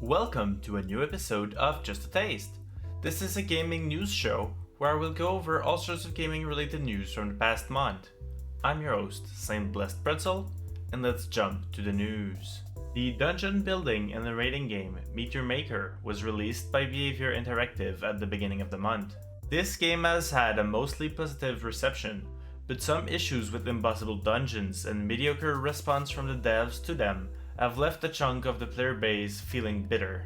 Welcome to a new episode of Just a Taste. This is a gaming news show where I will go over all sorts of gaming related news from the past month. I'm your host, Saint Blessed Pretzel, and let's jump to the news. The dungeon building and narrating game Meet Your Maker was released by Behavior Interactive at the beginning of the month. This game has had a mostly positive reception, but some issues with impossible dungeons and mediocre response from the devs to them have left a chunk of the player base feeling bitter.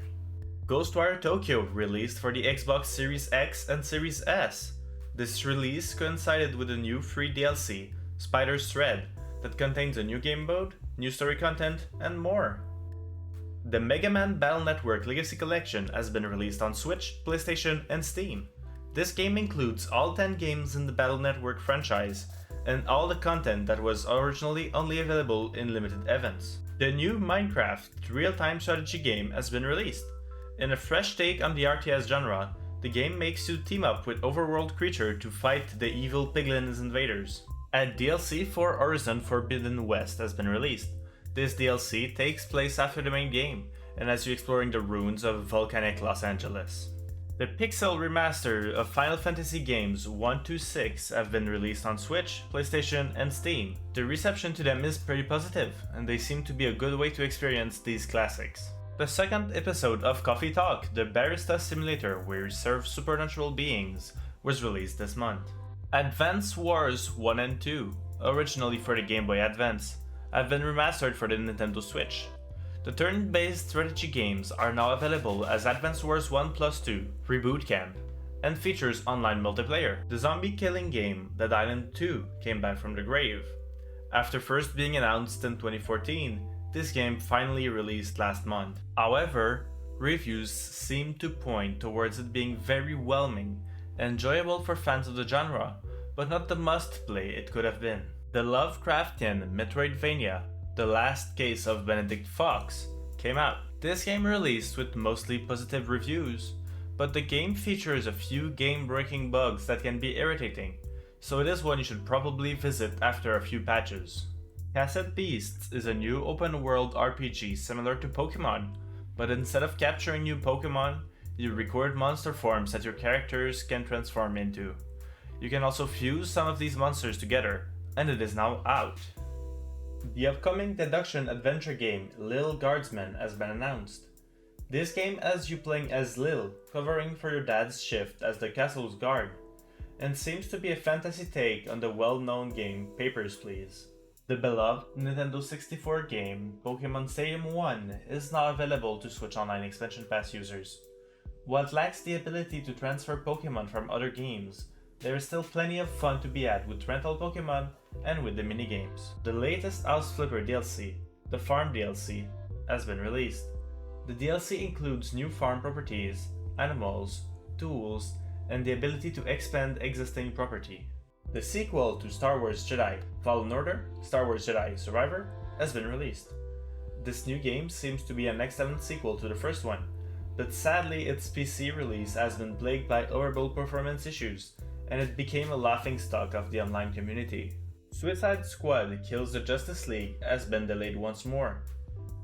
Ghostwire Tokyo released for the Xbox Series X and Series S. This release coincided with a new free DLC, Spider's Thread, that contains a new game mode, new story content, and more. The Mega Man Battle Network Legacy Collection has been released on Switch, PlayStation, and Steam. This game includes all 10 games in the Battle Network franchise, and all the content that was originally only available in limited events. The new Minecraft real-time strategy game has been released. In a fresh take on the RTS genre, the game makes you team up with overworld creature to fight the evil Piglin's invaders. A DLC for Horizon Forbidden West has been released. This DLC takes place after the main game, and has you exploring the ruins of volcanic Los Angeles. The Pixel remaster of Final Fantasy games 1-6 have been released on Switch, PlayStation, and Steam. The reception to them is pretty positive, and they seem to be a good way to experience these classics. The second episode of Coffee Talk, the barista simulator where you serve supernatural beings, was released this month. Advance Wars 1 and 2, originally for the Game Boy Advance, have been remastered for the Nintendo Switch. The turn-based strategy games are now available as Advance Wars 1 Plus 2 Reboot Camp, and features online multiplayer. The zombie killing game Dead Island 2 came back from the grave. After first being announced in 2014, this game finally released last month. However, reviews seem to point towards it being very whelming, enjoyable for fans of the genre, but not the must-play it could have been. The Lovecraftian Metroidvania The Last Case of Benedict Fox came out. This game released with mostly positive reviews, but the game features a few game-breaking bugs that can be irritating, so it is one you should probably visit after a few patches. Cassette Beasts is a new open-world RPG similar to Pokemon, but instead of capturing new Pokemon, you record monster forms that your characters can transform into. You can also fuse some of these monsters together, and it is now out. The upcoming deduction adventure game Lil Guardsman has been announced. This game has you playing as Lil, covering for your dad's shift as the castle's guard, and seems to be a fantasy take on the well-known game Papers, Please. The beloved Nintendo 64 game Pokemon Stadium 1 is now available to Switch Online Expansion Pass users. While it lacks the ability to transfer Pokemon from other games, there is still plenty of fun to be had with rental Pokemon and with the minigames. The latest House Flipper DLC, the Farm DLC, has been released. The DLC includes new farm properties, animals, tools, and the ability to expand existing property. The sequel to Star Wars Jedi Fallen Order, Star Wars Jedi Survivor, has been released. This new game seems to be an excellent sequel to the first one, but sadly its PC release has been plagued by horrible performance issues, and it became a laughingstock of the online community. Suicide Squad Kills the Justice League has been delayed once more.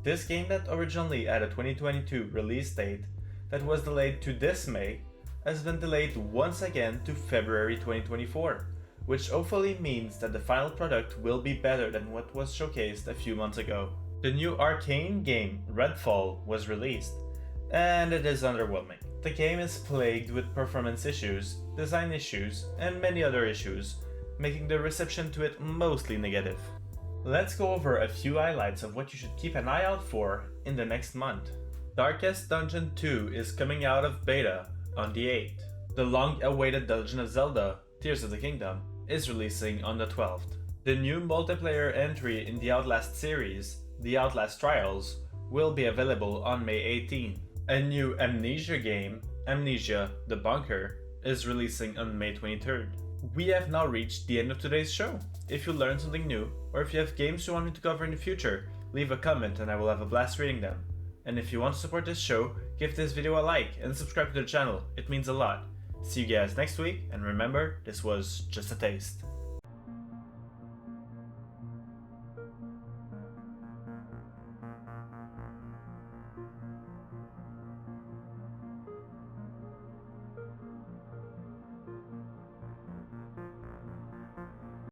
This game that originally had a 2022 release date that was delayed to this May has been delayed once again to February 2024, which hopefully means that the final product will be better than what was showcased a few months ago. The new Arcane game Redfall was released, and it is underwhelming. The game is plagued with performance issues, design issues, and many other issues, making the reception to it mostly negative. Let's go over a few highlights of what you should keep an eye out for in the next month. Darkest Dungeon 2 is coming out of beta on the 8th. The long-awaited Legend of Zelda, Tears of the Kingdom, is releasing on the 12th. The new multiplayer entry in the Outlast series, The Outlast Trials, will be available on May 18. A new Amnesia game, Amnesia: The Bunker, is releasing on May 23rd. We have now reached the end of today's show. If you learned something new, or if you have games you want me to cover in the future, leave a comment and I will have a blast reading them. And if you want to support this show, give this video a like and subscribe to the channel, it means a lot. See you guys next week, and remember, this was just a taste.